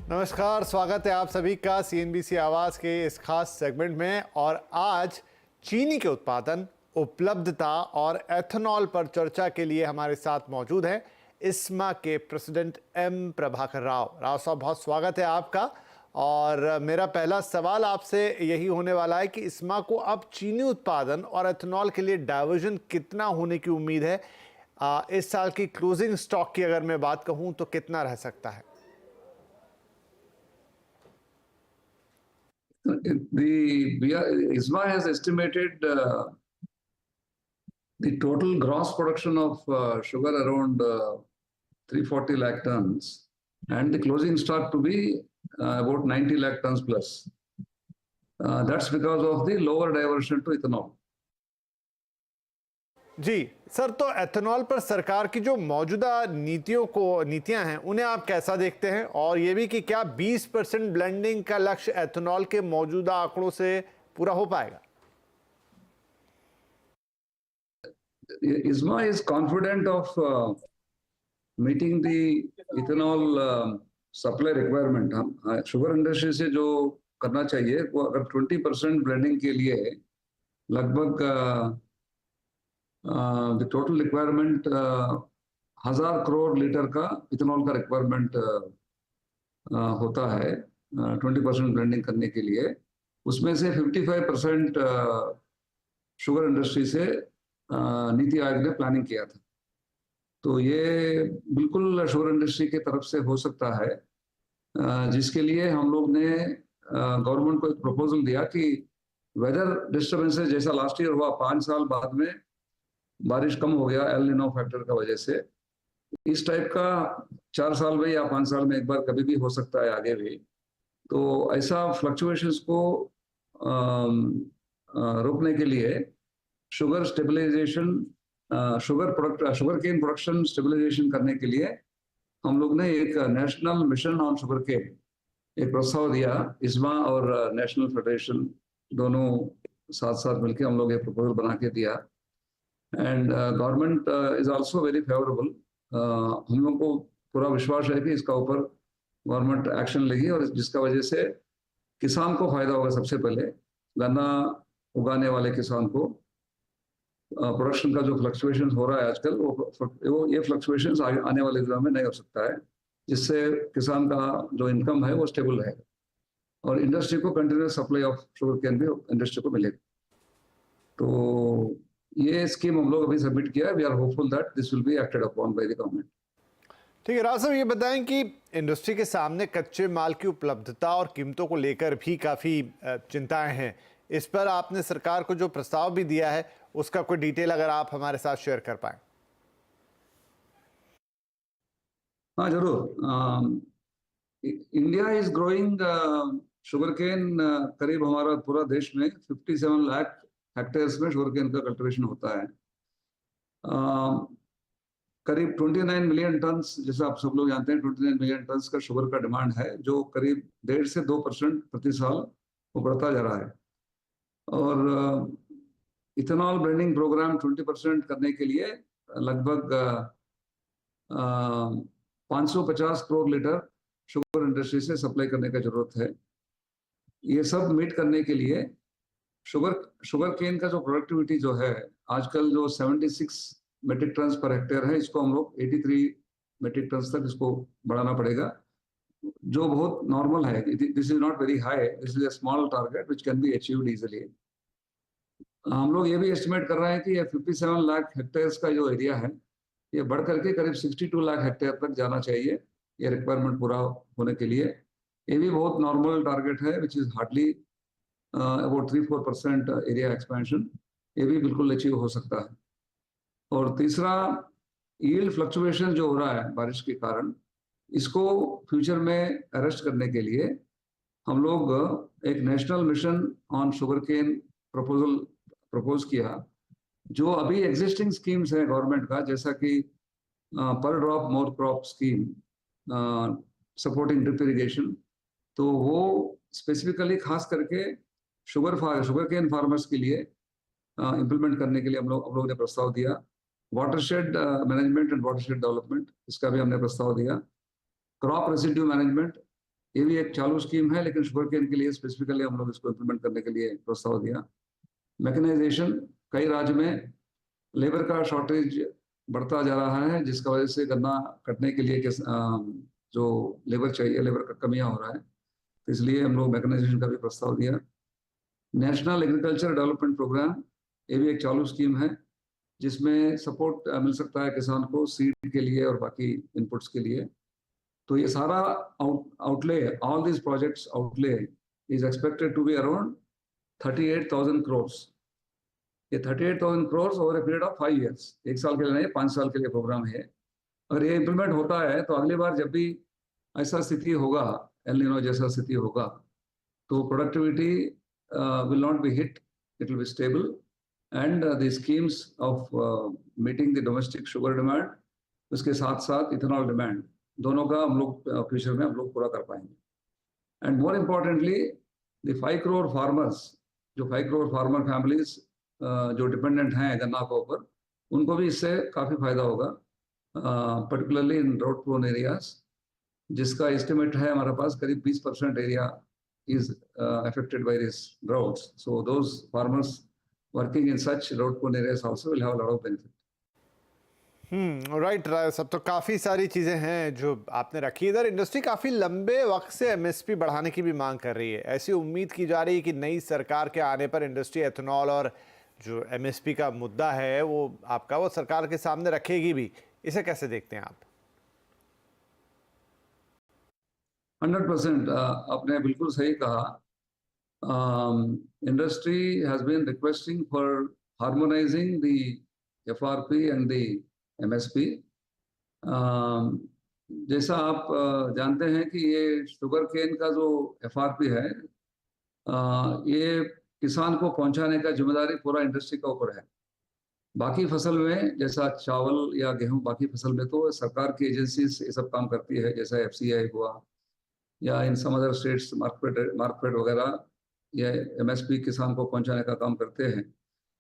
नमस्कार, स्वागत है आप सभी का सीएनबीसी आवाज़ के इस खास सेगमेंट में। और आज चीनी के उत्पादन, उपलब्धता और एथेनॉल पर चर्चा के लिए हमारे साथ मौजूद हैं इस्मा के प्रेसिडेंट एम प्रभाकर राव। राव साहब, बहुत स्वागत है आपका। और मेरा पहला सवाल आपसे यही होने वाला है कि इस्मा को अब चीनी उत्पादन और एथेनॉल के लिए डाइवर्जन कितना होने की उम्मीद है? इस साल की क्लोजिंग स्टॉक की अगर मैं बात कहूँ तो कितना रह सकता है? ISMA has estimated the total gross production of sugar around 340 lakh tons and the closing stock to be about 90 lakh tons plus. That's because of the lower diversion to ethanol. जी सर, तो ethanol पर सरकार की जो मौजूदा नीतियां हैं उन्हें आप कैसा देखते हैं? और ये भी कि क्या 20% ब्लेंडिंग का लक्ष्य एथेनॉल के मौजूदा आंकड़ों से पूरा हो पाएगा? ISMA is confident of meeting the ethanol supply requirement. हम शुगर इंडस्ट्री से जो करना चाहिए वो अगर 20% ब्लेंडिंग के लिए लगभग the total requirement 1000 crore litre का इथेनॉल का रिक्वायरमेंट होता है 20% ब्लेंडिंग करने के लिए। उसमें से 55% शुगर इंडस्ट्री से नीति आयोग ने प्लानिंग किया था। तो ये बिल्कुल शुगर इंडस्ट्री की तरफ से हो सकता है, जिसके लिए हम लोग ने गवर्नमेंट को एक प्रपोजल दिया कि वेदर डिस्टर्बेंसेस जैसा लास्ट ईयर हुआ, 5 साल बाद में बारिश कम हो गया एल निनो फैक्टर का वजह से, इस टाइप का 4 साल में या 5 साल में एक बार कभी भी हो सकता है आगे भी। तो ऐसा फ्लक्चुएशंस को रोकने के लिए sugar stabilisation, sugar cane production stabilisation करने के लिए हम लोग ने एक national mission on sugar cane एक प्रस्ताव दिया। इस्मा और नेशनल फेडरेशन दोनों साथ साथ मिलकर हम लोग एक प्रपोजल बना के दिया। And government is also very favourable. हम लोग को पूरा विश्वास है कि इसका ऊपर गवर्नमेंट एक्शन लेगी और जिसका वजह से किसान को फायदा होगा। सबसे पहले गन्ना उगाने वाले किसान को प्रोडक्शन का जो फ्लक्चुएशन हो रहा है आजकल, वो ये फ्लक्चुएशन आने वाले दिनों में नहीं हो सकता है, जिससे किसान का जो इनकम है वो स्टेबल रहेगा और इंडस्ट्री को continuous supply of sugar cane भी इंडस्ट्री को मिलेगा। तो ये स्कीम हम लोग अभी सबमिट किया है। We are hopeful that this will be acted upon by the government. ठीक है राव साहब, ये बताएं कि इंडस्ट्री के सामने कच्चे माल की उपलब्धता और कीमतों को लेकर भी काफ़ी चिंताएं हैं। इस पर आपने सरकार को जो प्रस्ताव भी दिया है उसका कोई डिटेल अगर आप हमारे साथ शेयर कर पाएं। हाँ जरूर। India is growing sugar cane. करीब हमारा पूरा देश में 57 लाख हेक्टेयर्स में शुगर केन का कल्टीवेशन होता है। करीब 29 मिलियन टन्स, जैसा आप सब लोग जानते हैं, 29 मिलियन टन्स का शुगर का डिमांड है, जो करीब 1.5 से 2% प्रति साल वो बढ़ता जा रहा है। और इथेनॉल ब्लेंडिंग प्रोग्राम 20% करने के लिए लगभग 550 करोड़ लीटर शुगर इंडस्ट्री से सप्लाई करने का जरूरत है। ये सब मीट करने के लिए शुगर केन का जो प्रोडक्टिविटी जो है आजकल जो 76 मेट्रिक टन पर हेक्टेयर है, इसको हम लोग 83 मेट्रिक टन तक इसको बढ़ाना पड़ेगा, जो बहुत नॉर्मल है। This is not very high, this is a small target which can be achieved easily. हम लोग ये भी एस्टिमेट कर रहे हैं कि ये 57 लाख हेक्टेयर्स का जो एरिया है ये बढ़ करके करीब 62 लाख हेक्टेयर तक जाना चाहिए ये रिक्वायरमेंट पूरा होने के लिए। ये भी बहुत नॉर्मल टारगेट है, which is hardly about 3-4% area expansion. ये भी बिल्कुल अचीव हो सकता है। और तीसरा, यील्ड फ्लक्चुएशन जो हो रहा है बारिश के कारण, इसको फ्यूचर में अरेस्ट करने के लिए हम लोग एक national mission on sugar cane propose किया। जो अभी एग्जिस्टिंग स्कीम्स है गवर्नमेंट का, जैसा कि पर drop more crop scheme, supporting drip irrigation, तो वो स्पेसिफिकली खास करके शुगर केन फार्मर्स के लिए इम्प्लीमेंट करने के लिए हम लोग ने प्रस्ताव दिया। Watershed management and watershed development, इसका भी हमने प्रस्ताव दिया। क्रॉप रेसिड्यू मैनेजमेंट, ये भी एक चालू स्कीम है, लेकिन शुगर केन के लिए स्पेसिफिकली हम लोग इसको इम्प्लीमेंट करने के लिए प्रस्ताव दिया। मैकेनाइजेशन, कई राज्य में लेबर का शॉर्टेज बढ़ता जा रहा है, जिसका वजह से गन्ना कटने के लिए जो लेबर चाहिए, लेबर का कमियां हो रहा है, तो इसलिए हम लोग मैकेनाइजेशन का भी प्रस्ताव दिया। नेशनल एग्रीकल्चर डेवलपमेंट प्रोग्राम, ये भी एक चालू स्कीम है, जिसमें सपोर्ट मिल सकता है किसान को सीड के लिए और बाकी इनपुट्स के लिए। तो ये सारा outlay, all these projects outlay is expected to be around 38,000 crores. ये 38,000 crores over a period of 5 years, 1 साल के लिए नहीं, 5 साल के लिए प्रोग्राम है। अगर ये इम्प्लीमेंट होता है तो अगली बार जब भी ऐसा स्थिति होगा, एल नीनो जैसा स्थिति होगा, तो productivity will not be hit, it will be stable, and the schemes of meeting the domestic sugar demand, उसके साथ साथ इथेनॉल डिमांड, दोनों का हम लोग फ्यूचर में हम लोग पूरा कर पाएंगे। And more importantly the 5 crore farmers, जो 5 करोड़ फार्मर फैमिलीज जो डिपेंडेंट हैं गन्ना के ऊपर, उनको भी इससे काफ़ी फायदा होगा, particularly in drought prone areas, जिसका एस्टिमेट है हमारे पास करीब 20% area is affected by these droughts. So those farmers working in such drought-prone areas also will have a lot of benefit. Right. सब तो काफ़ी सारी चीज़ें हैं जो आपने रखी। इधर इंडस्ट्री काफ़ी लंबे वक्त से एमएसपी बढ़ाने की भी मांग कर रही है। ऐसी उम्मीद की जा रही है कि नई सरकार के आने पर इंडस्ट्री एथेनॉल और जो एमएसपी का मुद्दा है वो आपका वो सरकार के सामने रखेगी भी। इसे कैसे देखते हैं आप? 100% आपने बिल्कुल सही कहा। Industry has been requesting for harmonising the FRP and the MSP. जैसा आप जानते हैं कि ये शुगर केन का जो एफआरपी है, ये किसान को पहुंचाने का जिम्मेदारी पूरा इंडस्ट्री का ऊपर है। बाकी फसल में जैसा चावल या गेहूं, बाकी फसल में तो सरकार की एजेंसीज ये सब काम करती है, जैसा एफसीआई हुआ या इन सम अदर स्टेट्स मार्केट वगैरह, या एमएसपी किसान को पहुंचाने का काम करते हैं।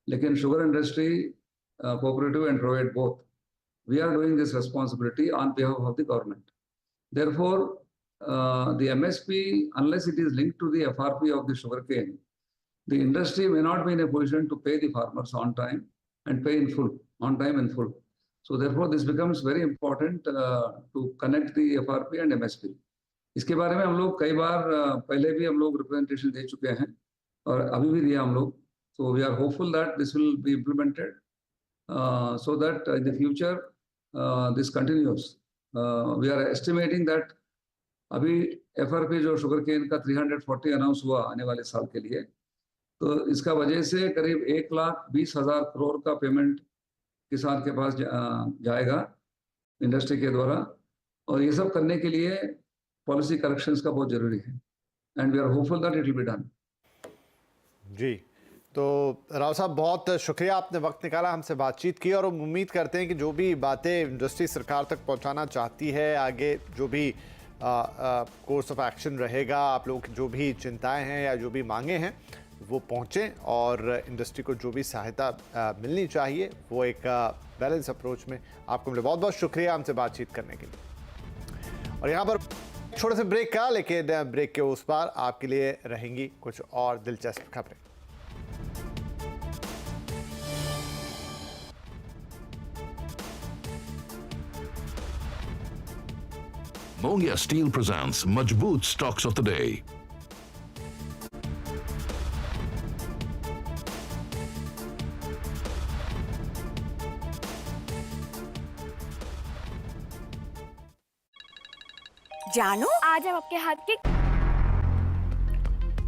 लेकिन sugar industry, cooperative and private both, we are doing this responsibility on behalf of the government. Therefore, the MSP, unless it is linked to the FRP of the sugarcane, the industry may not be in a position to pay the farmers on time and pay in full, on time and full. So therefore, this becomes very important to connect the FRP and MSP. इसके बारे में हम लोग कई बार पहले भी हम लोग रिप्रेजेंटेशन दे चुके हैं और अभी भी दिया हम लोग। So we are hopeful that this will be implemented so that in the future this continues. We are estimating that अभी FRP जो शुगर केन का 340 अनाउंस हुआ आने वाले साल के लिए, तो इसका वजह से करीब 1,20,000 करोड़ का पेमेंट किसान के पास जाएगा इंडस्ट्री के द्वारा, और ये सब करने के लिए पॉलिसी करेक्शंस का बहुत जरूरी है, and we are hopeful that it will be done. जी, तो राव साहब बहुत शुक्रिया, आपने वक्त निकाला, हमसे बातचीत की, और हम उम्मीद करते हैं कि जो भी बातें इंडस्ट्री सरकार तक पहुंचाना चाहती है, आगे जो भी कोर्स ऑफ एक्शन रहेगा, आप लोगों की जो भी चिंताएं हैं या जो भी मांगे हैं वो पहुंचें, और इंडस्ट्री को जो भी सहायता मिलनी चाहिए वो एक बैलेंस अप्रोच में। आपको मिले बहुत बहुत शुक्रिया हमसे बातचीत करने के लिए। और यहाँ पर छोटे से ब्रेक का, लेकिन ब्रेक के उस पार आपके लिए रहेंगी कुछ और दिलचस्प खबरें। Mongia Steel presents Majboot Stocks of the Day. जानू, आज हम आपके हाथ के।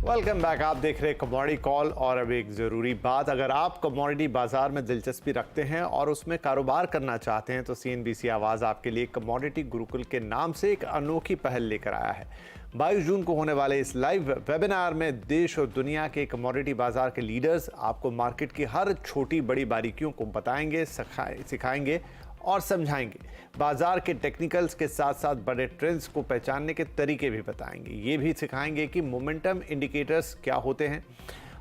वेलकम बैक, आप देख रहे हैं कमोडिटी कॉल। और अब एक ज़रूरी बात, अगर आप कमोडिटी बाजार में दिलचस्पी रखते हैं और उसमें कारोबार करना चाहते हैं तो CNBC आवाज़ आपके लिए कमोडिटी गुरुकुल के नाम से एक अनोखी पहल लेकर आया है। 22 जून को होने वाले इस लाइव वेबिनार में देश और दुनिया के कमोडिटी बाजार के लीडर्स आपको मार्केट की हर छोटी बड़ी बारीकियों को बताएंगे, सिखाएंगे और समझाएंगे। बाजार के टेक्निकल्स के साथ साथ बड़े ट्रेंड्स को पहचानने के तरीके भी बताएंगे। ये भी सिखाएंगे कि मोमेंटम इंडिकेटर्स क्या होते हैं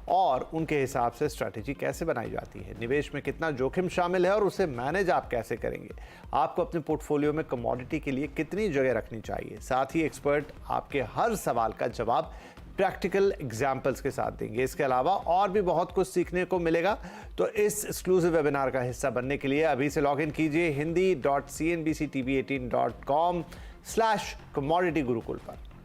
और उनके हिसाब से स्ट्रैटेजी कैसे बनाई जाती है, निवेश में कितना जोखिम शामिल है और उसे मैनेज आप कैसे करेंगे, आपको अपने पोर्टफोलियो में कमोडिटी के लिए कितनी जगह रखनी चाहिए। साथ ही एक्सपर्ट आपके हर सवाल का जवाब प्रैक्टिकल एग्जाम्पल्स के साथ देंगे। इसके अलावा और भी बहुत कुछ सीखने को मिलेगा। तो इस एक्सक्लूसिव वेबिनार का हिस्सा बनने के लिए अभी से लॉग इन कीजिए hindi.cnbctv18.com/commodity गुरुकुल पर।